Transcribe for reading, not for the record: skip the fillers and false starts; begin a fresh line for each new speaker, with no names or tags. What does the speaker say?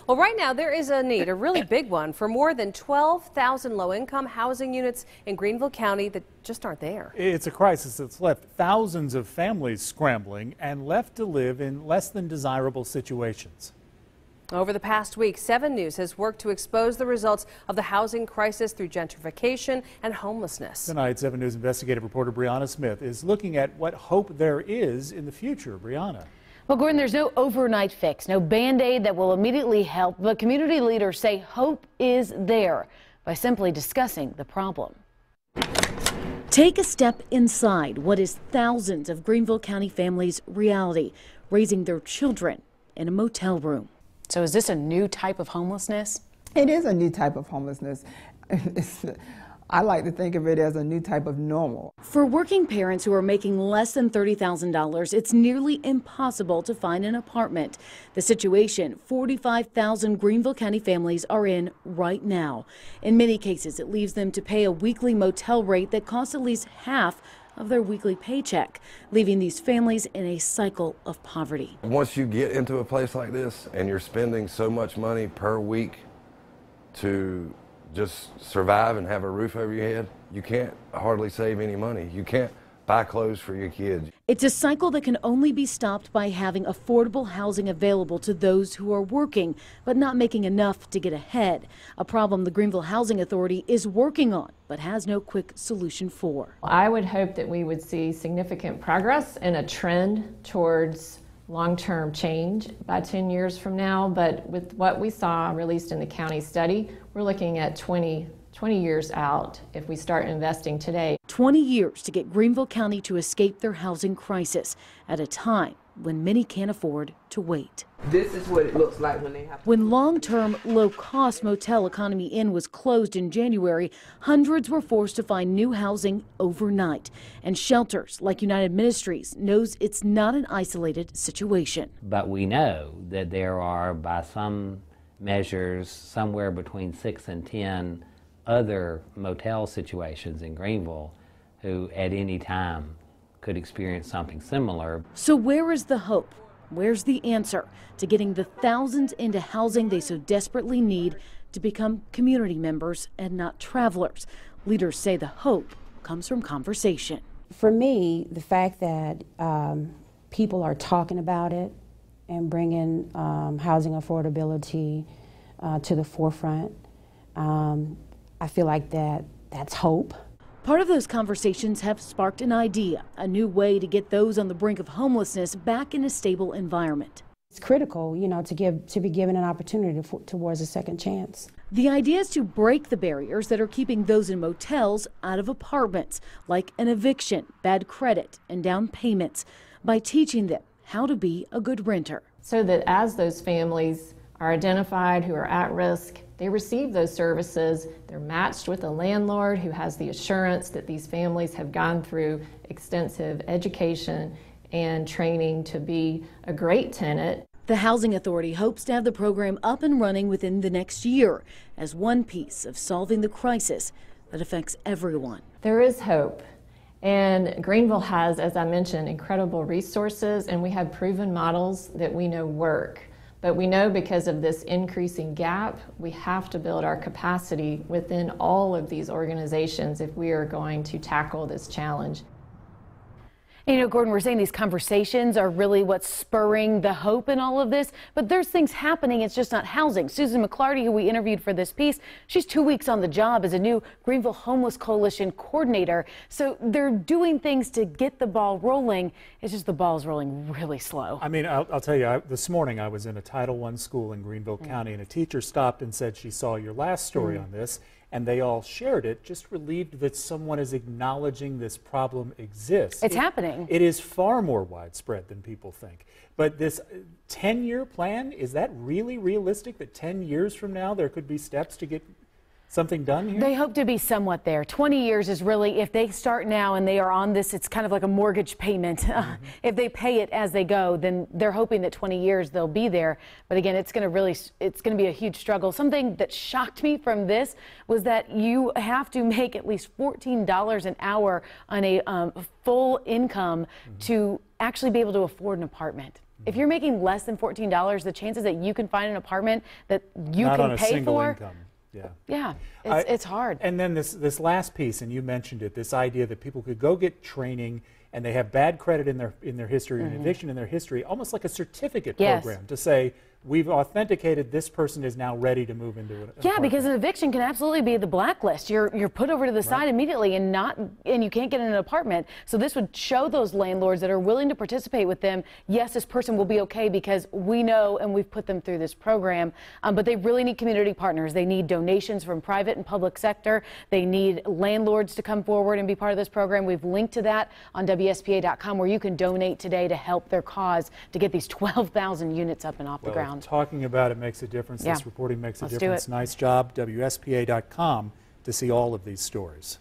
Well, right now there is a need, a really big one, for more than 12,000 low-income housing units in Greenville County that just aren't there.
It's a crisis that's left thousands of families scrambling and left to live in less than desirable situations.
Over the past week, 7 News has worked to expose the results of the housing crisis through gentrification and homelessness.
Tonight, 7 News investigative reporter Brianna Smith is looking at what hope there is in the future. Brianna.
Well, Gordon, there's no overnight fix, no Band-Aid that will immediately help, but community leaders say hope is there by simply discussing the problem. Take a step inside what is thousands of Greenville County families' reality, raising their children in a motel room. So is this a new type of homelessness?
It is a new type of homelessness. I like to think of it as a new type of normal.
For working parents who are making less than $30,000, it's nearly impossible to find an apartment. The situation 45,000 Greenville County families are in right now. In many cases, it leaves them to pay a weekly motel rate that costs at least half of their weekly paycheck, leaving these families in a cycle of poverty.
Once you get into a place like this and you're spending so much money per week to just survive and have a roof over your head, you can't hardly save any money. You can't buy clothes for your kids.
It's a cycle that can only be stopped by having affordable housing available to those who are working but not making enough to get ahead. A problem the Greenville Housing Authority is working on but has no quick solution for.
I would hope that we would see significant progress and a trend towards long-term change by 10 years from now, but with what we saw released in the county study, we're looking at 20 years out if we start investing today.
20 years to get Greenville County to escape their housing crisis at a time when many can't afford to wait.
This is what it looks like when they have.
When long-term, low-cost Motel Economy Inn was closed in January, hundreds were forced to find new housing overnight. And shelters like United Ministries knows it's not an isolated situation.
But we know that there are, by some measures, somewhere between 6 and 10 other motel situations in Greenville who at any time could experience something similar.
So where is the hope? Where's the answer to getting the thousands into housing they so desperately need to become community members and not travelers? Leaders say the hope comes from conversation.
For me, the fact that people are talking about it and bringing housing affordability to the forefront, I feel like that's hope.
Part of those conversations have sparked an idea, a new way to get those on the brink of homelessness back in a stable environment.
It's critical, you know, to be given an opportunity towards a second chance.
The idea is to break the barriers that are keeping those in motels out of apartments, like an eviction, bad credit, and down payments, by teaching them how to be a good renter.
So that as those families are identified who are at risk, they receive those services. They're matched with a landlord who has the assurance that these families have gone through extensive education and training to be a great tenant.
The Housing Authority hopes to have the program up and running within the next year as one piece of solving the crisis that affects everyone.
There is hope. And Greenville has, as I mentioned, incredible resources, and we have proven models that we know work. But we know because of this increasing gap, we have to build our capacity within all of these organizations if we are going to tackle this challenge.
You know, Gordon, we're saying these conversations are really what's spurring the hope in all of this, but there's things happening. It's just not housing. Susan McClarty, who we interviewed for this piece, she's 2 weeks on the job as a new Greenville Homeless Coalition coordinator. So they're doing things to get the ball rolling. It's just the ball's rolling really slow.
I mean, I'll tell you, this morning I was in a Title I school in Greenville County, and a teacher stopped and said she saw your last story on this, and they all shared it, just relieved that someone is acknowledging this problem exists.
It's happening.
It is far more widespread than people think. But this 10-year plan, is that really realistic that 10 years from now there could be steps to get something done here?
They hope to be somewhat there. 20 years is really, if they start now and they are on this, it's kind of like a mortgage payment. If they pay it as they go, then they're hoping that 20 years they'll be there. But again, it's going to be a huge struggle. Something that shocked me from this was that you have to make at least $14 an hour on a full income to actually be able to afford an apartment. If you're making less than $14, the chances that you can find an apartment that you
Not
can
on a
pay
single
for,
income. Yeah.
yeah, it's hard.
And then this last piece, and you mentioned it, this idea that people could go get training and they have bad credit in their history, an eviction in their history, almost like a certificate program to say, we've authenticated this person is now ready to move into an apartment.
Because an eviction can absolutely be the blacklist. You're put over to the side immediately and you can't get in an apartment. So this would show those landlords that are willing to participate with them, yes, this person will be okay because we know and we've put them through this program. But they really need community partners. They need donations from private and public sector. They need landlords to come forward and be part of this program. We've linked to that on WSPA.com where you can donate today to help their cause to get these 12,000 units up and off the ground.
Talking about it makes a difference. This reporting makes a
Let's
difference.
do it.
Nice job. WSPA.com to see all of these stories.